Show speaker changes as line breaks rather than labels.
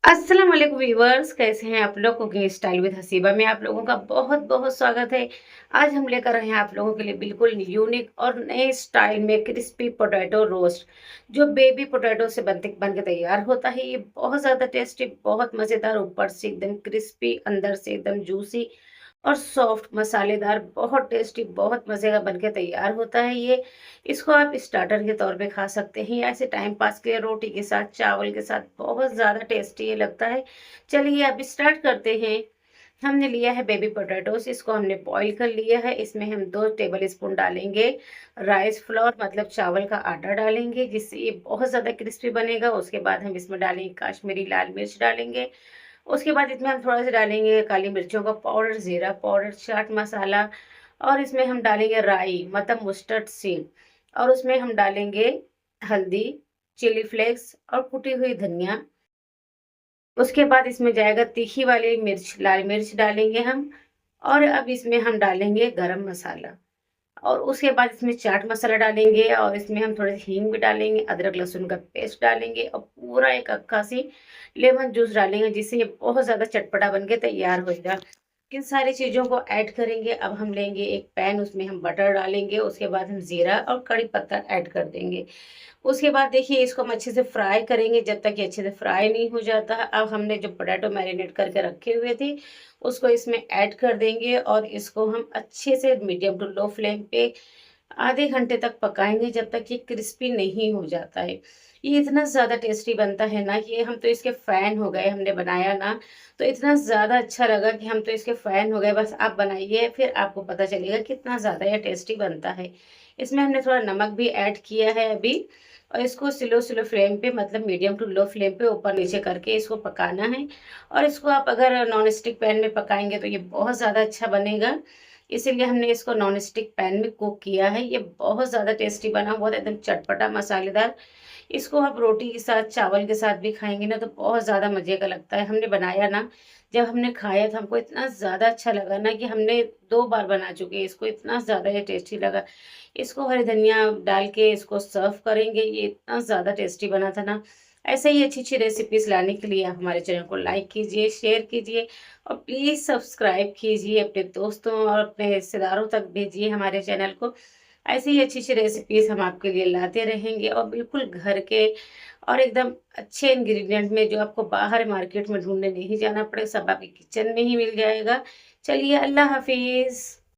अस्सलाम वालेकुम व्यूअर्स, कैसे हैं आप लोग। कुकिंग स्टाइल विद हसीबा में आप लोगों का बहुत बहुत स्वागत है। आज हम लेकर आए हैं आप लोगों के लिए बिल्कुल यूनिक और नए स्टाइल में क्रिस्पी पोटैटो रोस्ट, जो बेबी पोटैटो से बन के तैयार होता है। ये बहुत ज़्यादा टेस्टी, बहुत मज़ेदार, ऊपर से एकदम क्रिस्पी, अंदर से एकदम जूसी और सॉफ्ट मसालेदार, बहुत टेस्टी, बहुत मज़े का बनके तैयार होता है ये। इसको आप स्टार्टर के तौर पे खा सकते हैं या ऐसे टाइम पास के लिए रोटी के साथ, चावल के साथ बहुत ज़्यादा टेस्टी ये लगता है। चलिए अब स्टार्ट करते हैं। हमने लिया है बेबी पोटैटोज़, इसको हमने बॉयल कर लिया है। इसमें हम 2 टेबल स्पून डालेंगे राइस फ्लोर, मतलब चावल का आटा डालेंगे, जिससे ये बहुत ज़्यादा क्रिस्पी बनेगा। उसके बाद हम इसमें डालेंगे कश्मीरी लाल मिर्च डालेंगे। उसके बाद इसमें हम थोड़ा-सा डालेंगे काली मिर्चों का पाउडर, ज़ीरा पाउडर, चाट मसाला, और इसमें हम डालेंगे राई मतलब मस्टर्ड सीड, और उसमें हम डालेंगे हल्दी, चिली फ्लेक्स और कुटी हुई धनिया। उसके बाद इसमें जाएगा तीखी वाली मिर्च, लाल मिर्च डालेंगे हम, और अब इसमें हम डालेंगे गरम मसाला, और उसके बाद इसमें चाट मसाला डालेंगे, और इसमें हम थोड़ी सी हींग भी डालेंगे, अदरक लहसुन का पेस्ट डालेंगे, और पूरा एक अक्का सी लेमन जूस डालेंगे, जिससे ये बहुत ज़्यादा चटपटा बन के तैयार हो जाएगा। इन सारी चीज़ों को ऐड करेंगे। अब हम लेंगे एक पैन, उसमें हम बटर डालेंगे, उसके बाद हम ज़ीरा और कड़ी पत्ता ऐड कर देंगे। उसके बाद देखिए इसको हम अच्छे से फ्राई करेंगे जब तक ये अच्छे से फ्राई नहीं हो जाता। अब हमने जो पोटैटो मैरिनेट करके रखे हुए थे, उसको इसमें ऐड कर देंगे, और इसको हम अच्छे से मीडियम टू लो फ्लेम पे आधे घंटे तक पकाएँगे, जब तक ये क्रिस्पी नहीं हो जाता है। ये इतना ज़्यादा टेस्टी बनता है ना, ये हम तो इसके फ़ैन हो गए, हमने बनाया ना, तो इतना ज़्यादा अच्छा लगा कि हम तो इसके फ़ैन हो गए। बस आप बनाइए, फिर आपको पता चलेगा कितना ज़्यादा ये टेस्टी बनता है। इसमें हमने थोड़ा नमक भी ऐड किया है अभी, और इसको स्लो फ्लेम पे, मतलब मीडियम टू लो फ्लेम पे ऊपर-नीचे करके इसको पकाना है। और इसको आप अगर नॉन स्टिक पैन में पकाएँगे तो ये बहुत ज़्यादा अच्छा बनेगा। इसीलिए हमने इसको नॉन स्टिक पैन में कुक किया है। ये बहुत ज़्यादा टेस्टी बना हुआ था, एकदम चटपटा, मसालेदार। इसको आप रोटी के साथ, चावल के साथ भी खाएँगे ना, तो बहुत ज़्यादा मज़े का लगता है। हमने बनाया ना, जब हमने खाया था, हमको इतना ज़्यादा अच्छा लगा ना कि हमने 2 बार बना चुके हैं इसको, इतना ज़्यादा ये टेस्टी लगा। इसको हरी धनिया डाल के इसको सर्व करेंगे, ये इतना ज़्यादा टेस्टी बना था ना। ऐसे ही अच्छी-अच्छी रेसिपीज़ लाने के लिए आप हमारे चैनल को लाइक कीजिए, शेयर कीजिए, और प्लीज़ सब्सक्राइब कीजिए। अपने दोस्तों और अपने रिश्तेदारों तक भेजिए हमारे चैनल को। ऐसी ही अच्छी-अच्छी रेसिपीज़ हम आपके लिए लाते रहेंगे, और बिल्कुल घर के और एकदम अच्छे इंग्रीडिएंट में, जो आपको बाहर मार्केट में ढूँढने नहीं जाना पड़े, सब आपके किचन में ही मिल जाएगा। चलिए, अल्लाह हाफ़िज़।